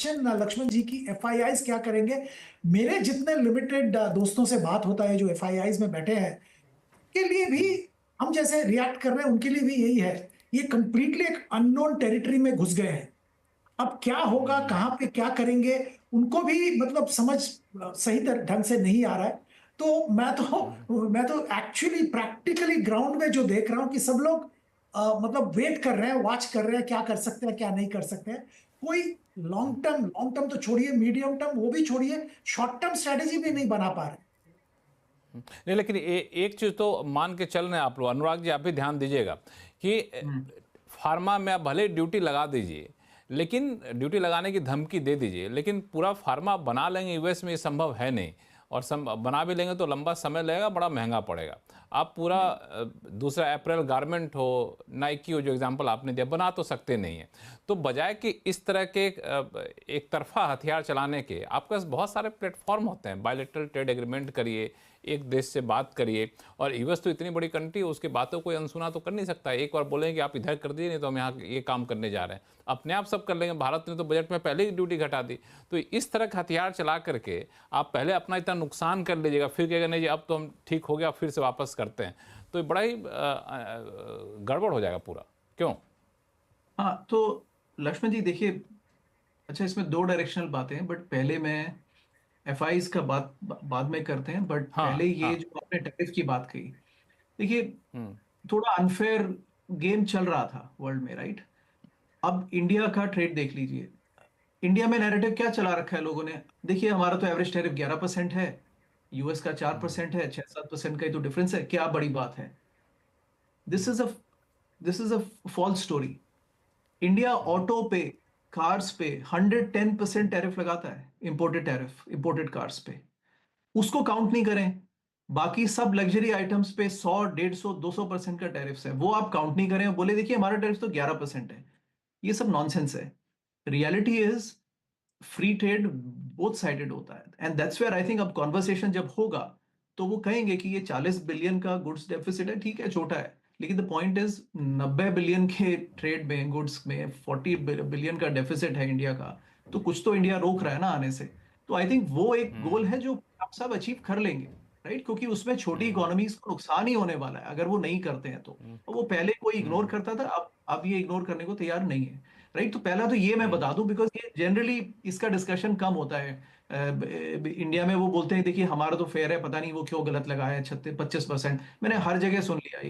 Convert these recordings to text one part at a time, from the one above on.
Question Lakshman जी की FIIs क्या करेंगे। मेरे जितने लिमिटेड दोस्तों से बात होता है जो एफआईआईज में बैठे हैं, के लिए भी हम जैसे रिएक्ट कर रहे हैं उनके लिए भी यही है। ये कंप्लीटली एक अननोन टेरिटरी में घुस गए हैं। अब क्या होगा, कहां पे क्या करेंगे, उनको भी मतलब समझ सही ढंग से नहीं आ रहा है। तो मैं तो एक्चुअली प्रैक्टिकली ग्राउंड में जो देख रहा हूं कि सब लोग मतलब वेट कर रहे हैं, वॉच कर रहे हैं, क्या कर सकते हैं क्या नहीं कर सकते हैं। कोई लॉन्ग टर्म तो छोड़िए, मीडियम टर्म वो भी छोड़िए, शॉर्ट टर्म स्ट्रेटेजी भी नहीं बना पा रहे। नहीं, लेकिन एक चीज तो मान के चल रहे हैं आप लोग, अनुराग जी आप भी ध्यान दीजिएगा कि फार्मा में आप भले ड्यूटी लगा दीजिए, लेकिन ड्यूटी लगाने की धमकी दे दीजिए, लेकिन पूरा फार्मा बना लेंगे यूएस में, ये संभव है नहीं। और बना भी लेंगे तो लंबा समय लगेगा, बड़ा महंगा पड़ेगा। आप पूरा दूसरा अप्रैल गारमेंट हो, नाइकी हो, जो एग्जांपल आपने दिया, बना तो सकते नहीं है। तो बजाय कि इस तरह के एक तरफा हथियार चलाने के, आपके पास बहुत सारे प्लेटफॉर्म होते हैं। बायलैटरल ट्रेड एग्रीमेंट करिए, एक देश से बात करिए। और यूएस तो इतनी बड़ी कंट्री है, उसकी बातों को अनसुना तो कर नहीं सकता। एक बार बोलेंगे कि आप इधर कर दिए, नहीं तो हम यहाँ ये काम करने जा रहे हैं, अपने आप सब कर लेंगे। भारत ने तो बजट में पहले ही ड्यूटी घटा दी। तो इस तरह का हथियार चला करके आप पहले अपना इतना नुकसान कर लीजिएगा, फिर कहेगा नहीं जी अब तो हम ठीक हो गया, फिर से वापस करते हैं, तो बड़ा ही गड़बड़ हो जाएगा पूरा। क्यों? हाँ, तो लक्ष्मण जी देखिए, अच्छा इसमें दो डायरेक्शनल बातें हैं, बट पहले मैं एफआईज का बात बाद में करते हैं। बट हाँ, पहले ये हाँ। जो आपने टैरिफ की बात कही, देखिए हम्म। थोड़ा अनफेयर गेम चल रहा था वर्ल्ड में, राइट? अब इंडिया का ट्रेड देख लीजिए। इंडिया में नैरेटिव क्या चला रखा है लोगों ने? देखिए हमारा तो एवरेज टैरिफ 11% है, यूएस का 4% है, 6-7% का ही तो डिफरेंस है, क्या बड़ी बात है? This is a this is a false story. India auto पे, कार्स पे 110% टैरिफ लगाता है, इंपोर्टेड टैरिफ, इंपोर्टेड कार्स पे। उसको काउंट नहीं करें। बाकी सब लग्जरी आइटम्स पे 100, 150, 200% का टैरिफ है, वो आप काउंट नहीं करें, बोले देखिए हमारा टैरिफ तो 11% है। ये सब नॉनसेंस है। Reality is free trade both sided होता है, and that's where I think अब कॉन्वर्सेशन जब होगा तो वो कहेंगे कि ये 40 बिलियन का गुड्स डेफिसिट है, ठीक है छोटा है, लेकिन द पॉइंट इज 90 बिलियन के ट्रेड में, गुड्स में 40 बिलियन का डेफिसिट है इंडिया का। तो कुछ तो इंडिया रोक रहा है ना आने से। तो आई थिंक वो एक गोल है जो आप सब अचीव कर लेंगे, राइट? क्योंकि उसमें छोटी इकोनॉमीज को नुकसान ही होने वाला है अगर वो नहीं करते हैं तो। और वो पहले कोई इग्नोर करता था, अब ये इग्नोर करने को तैयार नहीं है, राइट? तो पहला तो ये मैं बता दूं, बिकॉज ये जनरली इसका डिस्कशन कम होता है इंडिया में। वो बोलते हैं देखिए हमारा तो फेयर है, पता नहीं वो क्यों गलत लगाया है 36-25%। मैंने हर जगह सुन लिया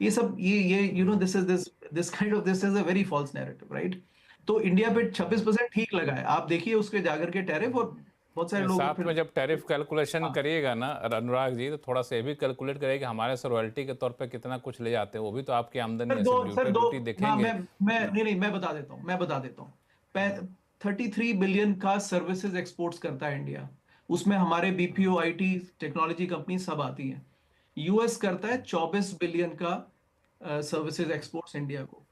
ये सब, ये you know this is this kind of this is a very false narrative, right? तो इंडिया पे 26% ठीक लगा है, आप देखिए उसके जाकर के टैरिफ, और बहुत सारे नहीं, लोग साथ फिर में जब टैरिफ कैलकुलेशन हाँ। करिएगा ना अनुराग जी, तो थोड़ा सा ये भी कैलकुलेट करिए कि हमारे से रॉयल्टी के तौर पे कितना कुछ ले जाते हैं, वो भी तो आपकी आमदनी सर है। दो सिर्फ सर ड्यूटी दो ड्यूटी हाँ, देखेंगे मैं ना। नहीं नहीं, मैं बता देता हूँ 33 बिलियन का सर्विसेज एक्सपोर्ट्स करता है इंडिया। उसमें हमारे बीपीओ, आईटी, टेक्नोलॉजी कंपनी सब आती हैं। यूएस करता है 24 बिलियन का सर्विसेज एक्सपोर्ट्स इंडिया को।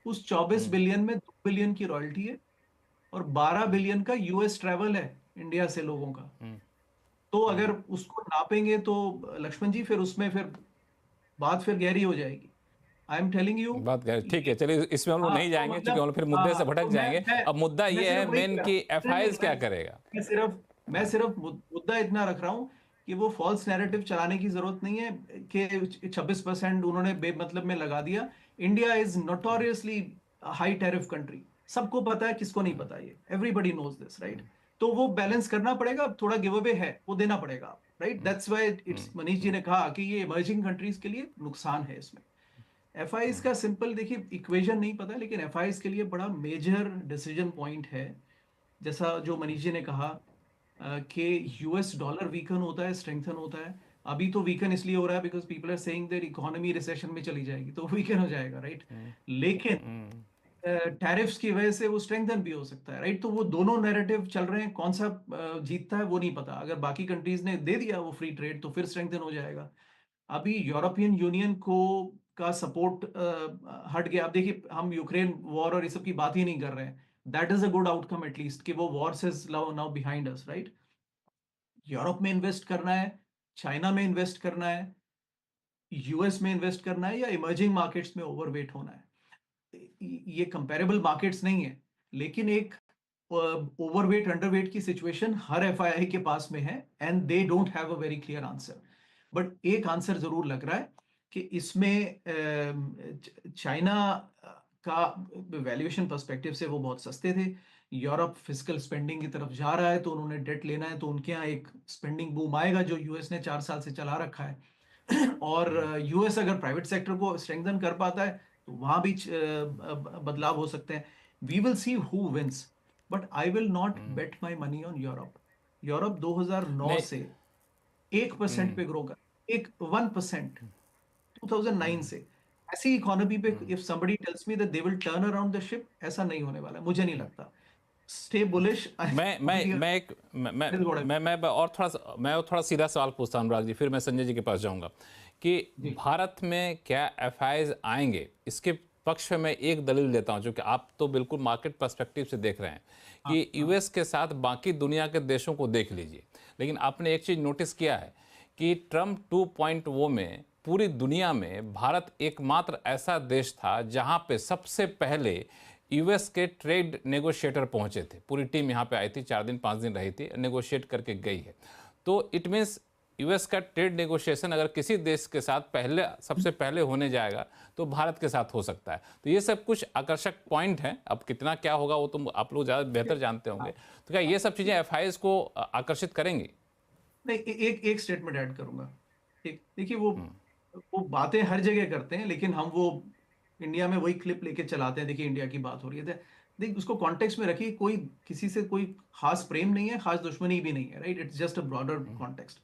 उस 24 बिलियन में 2 बिलियन की रॉयल्टी है, और 12 बिलियन का यूएस ट्रैवल है इंडिया से लोगों का। तो अगर उसको नापेंगे तो लक्ष्मण जी फिर उसमें फिर बात फिर गहरी हो जाएगी। I am telling you. बात करें, ठीक है, चलिए इसमें हम लोग हाँ नहीं तो जाएंगे क्योंकि हम मतलब लोग फिर हाँ मुद्दे से हाँ, भटक तो मैं जाएंगे। मैं अब मुद्दा मैं ये है सिर्फ वही मेन कह रहा कि हूँ। नहीं नहीं, एफआईज क्या करेगा। मैं सिर्फ मुद्दा इतना रख रहा हूँ कि वो फॉल्स नैरेटिव चलाने की जरूरत नहीं है कि 26% उन्होंने बेमतलब में लगा दिया। India is notoriously high tariff country, सबको पता है, किसको नहीं पता, ये एवरीबॉडी नोज दिस, राइट? तो वो बैलेंस करना पड़ेगा, थोड़ा गिव अवे है वो देना पड़ेगा, right? That's why it's, Manish ji ने कहा कि ये इमर्जिंग कंट्रीज के लिए नुकसान है इसमें। एफआईएस का सिंपल देखिए इक्वेशन नहीं पता, लेकिन एफआईएस के लिए बड़ा मेजर डिसीजन पॉइंट है। जैसा जो मनीष जी ने कहा कि यूएस डॉलर वीकन होता है, स्ट्रेंथन होता है। अभी तो वीकन इसलिए हो रहा है because people are saying that economy recession में चली जाएगी, तो वीकन हो जाएगा, राइट? लेकिन टैरिफ्स की वजह से वो स्ट्रेंथन भी हो सकता है, राइट? तो वो दोनों नैरेटिव चल रहे हैं, कौन सा जीतता है वो नहीं पता। अगर बाकी कंट्रीज ने दे दिया वो फ्री ट्रेड तो फिर स्ट्रेंथन हो जाएगा। अभी यूरोपियन यूनियन को का सपोर्ट हट गया। अब देखिए हम यूक्रेन वॉर और ये सब की बात ही नहीं कर रहे हैं। That is a good outcome at least कि वो war is now behind us, right? Europe में इन्वेस्ट करना है, चाइना में इन्वेस्ट करना है, यूएस में इन्वेस्ट करना है, या इमर्जिंग मार्केट्स में ओवरवेट होना है? ये कंपेरेबल मार्केट्स नहीं है, लेकिन एक ओवरवेट अंडरवेट की सिचुएशन हर एफआईआई के पास में है, and they don't have a very clear answer. But एक आंसर जरूर लग रहा है कि इसमें चाइना का वैल्यूएशन पर्सपेक्टिव से वो बहुत सस्ते थे। यूरोप फिजिकल स्पेंडिंग की तरफ जा रहा है, तो उन्होंने डेट लेना है, तो उनके यहाँ एक स्पेंडिंग बूम आएगा जो यूएस ने 4 साल से चला रखा है। और यूएस अगर प्राइवेट सेक्टर को स्ट्रेंथन कर पाता है तो वहां भी बदलाव हो सकते हैं। We will see who wins, but I will not bet my money on Europe. Europe 2009 नहीं। से 1% पे ग्रो कर, 1% 2009 से ऐसी इकोनॉमी पे, if somebody tells me that they will turn around the ship, ऐसा नहीं होने वाला है, मुझे नहीं लगता। Stay bullish. मैं और थोड़ा सीधा सवाल पूछता हूँ अनुराग जी, फिर मैं संजय जी के पास जाऊंगा कि भारत में क्या एफआईआईज आएंगे, इसके पक्ष में मैं एक दलील देता हूं, जो कि आप तो बिल्कुल मार्केट पर्सपेक्टिव से देख रहे हैं कि यूएस के साथ बाकी दुनिया के देशों को देख लीजिए, लेकिन आपने एक चीज़ नोटिस किया है कि ट्रम्प 2.0 में पूरी दुनिया में भारत एकमात्र ऐसा देश था जहां पे सबसे पहले यूएस के ट्रेड नेगोशिएटर पहुंचे थे। पूरी टीम यहाँ पे आई थी, 4 दिन 5 दिन रही थी, नेगोशिएट करके गई है। तो इट मीन्स यूएस का ट्रेड नेगोशिएशन अगर किसी देश के साथ सबसे पहले होने जाएगा तो भारत के साथ हो सकता है। तो ये सब कुछ आकर्षक पॉइंट हैं। अब कितना क्या होगा वो तो आप लोग ज़्यादा बेहतर जानते होंगे। तो क्या ये सब चीज़ें एफआईआईज को आकर्षित करेंगी? नहीं, एक स्टेटमेंट ऐड करूंगा। देखिए, वो बातें हर जगह करते हैं, लेकिन हम वो इंडिया में वही क्लिप लेके चलाते हैं। देखिए, इंडिया की बात हो रही है, देखिए उसको कॉन्टेक्स्ट में रखिए। कोई किसी से कोई खास प्रेम नहीं है, खास दुश्मनी भी नहीं है, right? It's just a broader context.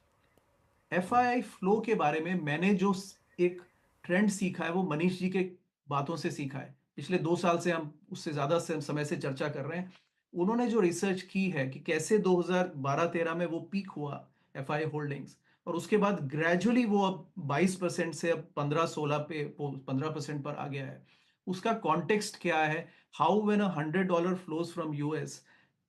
FII flow के बारे में मैंने जो एक ट्रेंड सीखा है वो मनीष जी के बातों से सीखा है। पिछले 2 साल से हम उससे ज्यादा समय से चर्चा कर रहे हैं। उन्होंने जो रिसर्च की है कि कैसे 2012-13 में वो पीक हुआ एफआई होल्डिंग्स, और उसके बाद ग्रेजुअली वो अब 22% से अब 15-16 पे 15% पर आ गया है। उसका कॉन्टेक्स्ट क्या है? How when $100 flows from US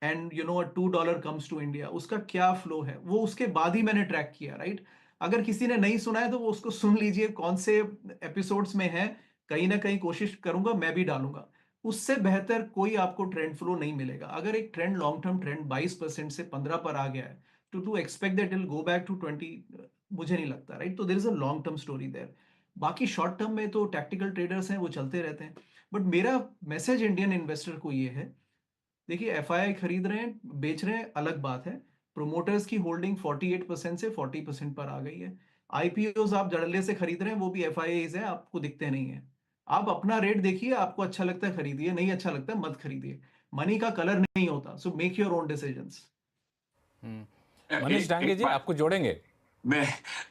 and $2 comes to India, उसका क्या फ्लो है, वो उसके बाद ही मैंने ट्रैक किया, राइट? अगर किसी ने नहीं सुना है तो वो उसको सुन लीजिए, कौन से एपिसोड्स में है। कहीं ना कहीं कोशिश करूंगा, मैं भी डालूंगा। उससे बेहतर कोई आपको ट्रेंड फ्लो नहीं मिलेगा। अगर एक ट्रेंड, लॉन्ग टर्म ट्रेंड 22% से 15 पर आ गया है, to expect that it will go back to 20, मुझे नहीं लगता, राइट? तो there is a long term story there. बाकी शॉर्ट टर्म में तो टैक्टिकल ट्रेडर्स हैं, वो चलते रहते हैं। बट मेरा मैसेज इंडियन इन्वेस्टर को ये है, देखिए, एफआईआई खरीद रहे हैं, बेच रहे हैं, अलग बात है। प्रोमोटर्स की होल्डिंग 48% से 40% पर आ गई है। आईपीओज आप जड़ले से खरीद रहे हैं, वो भी एफआईआईज हैं, आपको दिखते नहीं है। आप अपना रेट देखिए, आपको अच्छा लगता है खरीदिए, नहीं अच्छा लगता है मत खरीदिए। मनी का कलर नहीं होता, so make your own decisions. Manish Dange ji, आपको जोड़ेंगे? मैं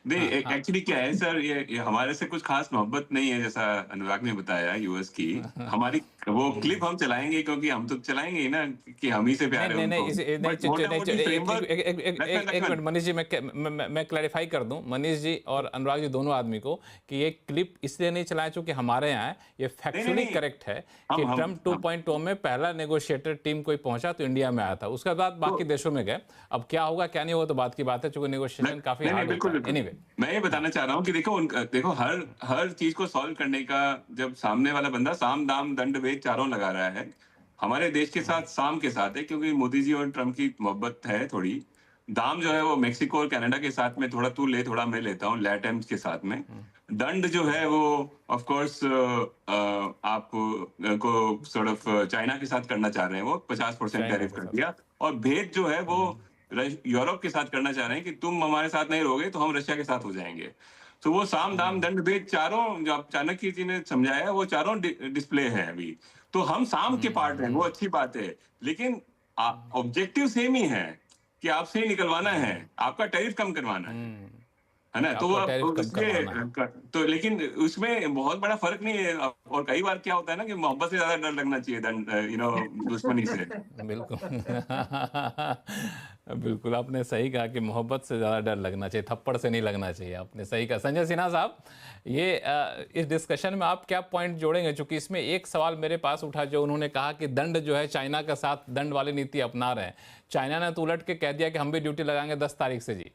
नहीं, एक्चुअली क्या है सर, ये हमारे से कुछ खास मोहब्बत नहीं है, जैसा अनुराग ने बताया यूएस की। हमारी वो क्लिप हम चलाएंगे क्योंकि हम तो चलाएंगे ही ना, कि हम ही से प्यार है उनको। एक मिनट मनीष जी, मैं क्लैरिफाई कर दूं मनीष जी और अनुराग जी दोनों आदमी को कि ये क्लिप इसलिए नहीं चलाया चूंकि हमारे यहाँ है। ये फैक्चुअली करेक्ट है कि ट्रम्प 2.0 में पहला नेगोशिएटर टीम कोई पहुंचा तो इंडिया में आया था, उसके बाद बाकी देशों में गए। अब क्या होगा क्या नहीं होगा तो बात की बात है, चूंकि नेगोशिएशन काफी बिल्कुल। Anyway. मैं ये बताना चाह रहा हूँ कि देखो हर चीज को सॉल्व करने का, जब सामने वाला बंदा साम दाम दंड भेद चारों लगा रहा है, हमारे देश के साथ साम के साथ है, क्योंकि मोदी जी और ट्रम्प की मोहब्बत है थोड़ी। दाम जो है वो मेक्सिको और कनाडा के साथ में, थोड़ा तू ले थोड़ा मैं लेता हूँ, लैटम्स के साथ में। दंड जो है वो ऑफ कोर्स आप को सॉर्ट ऑफ चाइना के साथ करना चाह रहे हैं, वो 50% टैरिफ कर दिया। और भेद जो है वो यूरोप के साथ करना चाह रहे हैं कि तुम हमारे साथ नहीं रहोगे तो हम रशिया के साथ हो जाएंगे। तो वो साम दाम दंड भेद चारों जो चाणक्य जी ने समझाया है, वो चारों डिस्प्ले है अभी। तो हम साम के पार्ट हैं, वो अच्छी बात है, लेकिन ऑब्जेक्टिव सेम ही है कि आपसे निकलवाना है, आपका टैरिफ कम करवाना है ना? तो तो लेकिन उसमें बहुत बड़ा फर्क नहीं है। और कई बार क्या होता है ना कि मोहब्बत से ज्यादा डर लगना चाहिए दुश्मनी से। बिल्कुल बिल्कुल, आपने सही कहा कि मोहब्बत से ज़्यादा डर लगना चाहिए, थप्पड़ से नहीं लगना चाहिए। आपने सही कहा। संजय सिन्हा साहब, ये इस डिस्कशन में आप क्या पॉइंट जोड़ेंगे? चूंकि इसमें एक सवाल मेरे पास उठा, जो उन्होंने कहा कि दंड जो है चाइना के साथ दंड वाली नीति अपना रहे हैं। चाइना ने तो उलट के कह दिया कि हम भी ड्यूटी लगाएंगे 10 तारीख से जी।